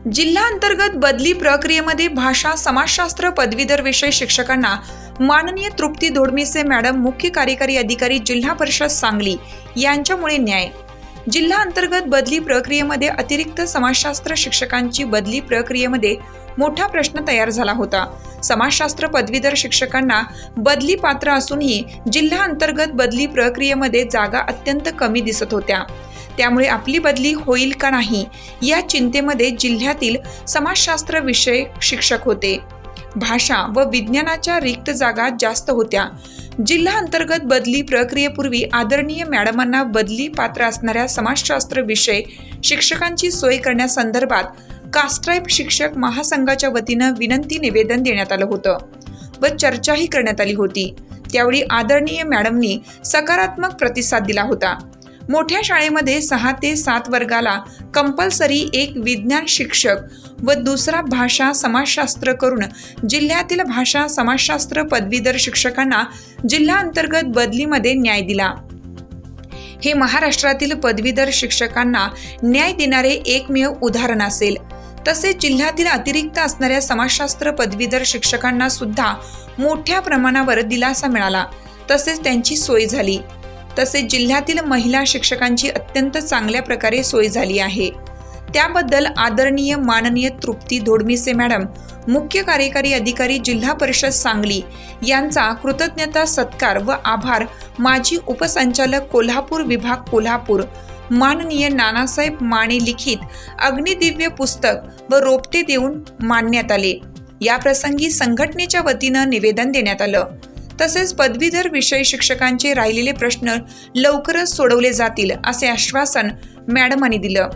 जिल्हा अंतर्गत बदली प्रक्रियेमध्ये भाषा समाजशास्त्र पदवीधर विषय शिक्षकांना माननीय तृप्ती धोडमिसे मॅडम मुख्य कार्यकारी अधिकारी जिल्हा परिषद सांगली यांच्यामुळे न्याय। जिल्हा अंतर्गत बदली प्रक्रियेमध्ये अतिरिक्त समाजशास्त्र शिक्षकांची बदली प्रक्रियेमध्ये मोठा प्रश्न तयार झाला होता। समाजशास्त्र पदवीधर शिक्षकांना बदली पात्र असूनही जिल्हा अंतर्गत बदली प्रक्रियेमध्ये जागा अत्यंत कमी दिसत होत्या। त्यामुळे आपली बदली होईल का नाही या चिंतेमध्ये जिल्ह्यातील समाजशास्त्र विषय शिक्षक होते। भाषा व विज्ञानाच्या रिक्त जागा जास्त होत्या। जिल्हा अंतर्गत बदली प्रक्रियेपूर्वी आदरणीय मॅडमांना बदली पात्र असणाऱ्या समाजशास्त्र विषय शिक्षकांची सोय करण्यासंदर्भात कास्ट्राईप शिक्षक महासंघाच्या वतीनं विनंती निवेदन देण्यात आलं होतं व चर्चाही करण्यात आली होती। त्यावेळी आदरणीय मॅडमनी सकारात्मक प्रतिसाद दिला होता। मोठ्या शाळेमध्ये 6 ते 7 वर्गाला कंपल्सरी एक विज्ञान शिक्षक व दुसरा भाषा समाजशास्त्र करून जिल्ह्यातील भाषा समाजशास्त्र पदवीधर शिक्षकांना जिल्हा अंतर्गत बदलीमध्ये न्याय दिला। हे महाराष्ट्रातील पदवीधर शिक्षकांना न्याय देणारे एकमेव उदाहरण असेल। तसेच जिल्ह्यातील अतिरिक्त असणाऱ्या समाजशास्त्र पदवीधर शिक्षकांना सुद्धा मोठ्या प्रमाणावर दिलासा मिळाला, तसेच त्यांची सोय झाली। तसेच जिल्ह्यातील महिला शिक्षकांची अत्यंत चांगल्या प्रकारे सोय झाली आहे। त्याबद्दल आदरणीय माननीय तृप्ती धोडमिसे मॅडम मुख्य कार्यकारी अधिकारी जिल्हा परिषद सांगली यांचा कृतज्ञता सत्कार व आभार माजी उपसंचालक कोल्हापूर विभाग कोल्हापूर माननीय नानासाहेब माने लिखित अग्निदिव्य पुस्तक व रोपटे देऊन मानण्यात आले। या प्रसंगी संघटनेच्या वतीनं निवेदन देण्यात आलं। तसेच पदवीधर विषय शिक्षकांचे राहिलेले प्रश्न लवकरच सोडवले जातील असे आश्वासन मॅडमांनी दिलं।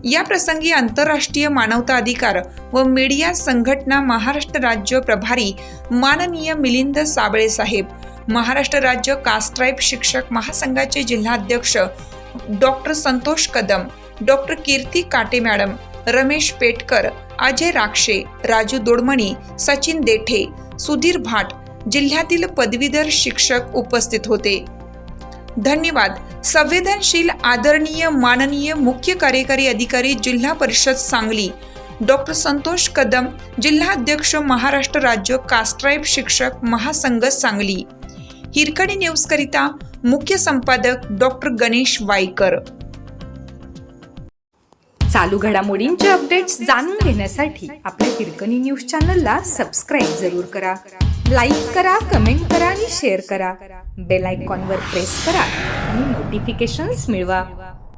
या प्रसंगी आंतरराष्ट्रीय मानवता अधिकार व मीडिया संघटना महाराष्ट्र राज्य प्रभारी माननीय मिलिंद साबळे साहेब, महाराष्ट्र राज्य कास्ट्राईप शिक्षक महासंघाचे जिल्हाध्यक्ष डॉक्टर संतोष कदम, डॉक्टर कीर्ती काटे मॅडम, रमेश पेटकर, अजय राक्षे, राजू दोडमणी, सचिन देठे, सुधीर भाट जिल्ह्यातील पदवीधर शिक्षक उपस्थित होते। धन्यवाद। संवेदनशील आदरणीय माननीय मुख्य कार्यकारी अधिकारी जिल्हा परिषद सांगली डॉक्टर संतोष कदम, जिल्हाध्यक्ष महाराष्ट्र राज्य कास्ट्राईप शिक्षक महासंघ सांगली। हिरकणी न्यूज करिता मुख्य संपादक डॉक्टर गणेश वाईकर। चालू घडामोडींचे अपडेट्स जाणून घेण्यासाठी आपल्या हिरकणी न्यूज चॅनलला सबस्क्राईब जरूर करा, लाईक करा, कमेंट करा आणि शेअर करा। बेल आयकॉनवर प्रेस करा आणि नोटिफिकेशन्स मिळवा।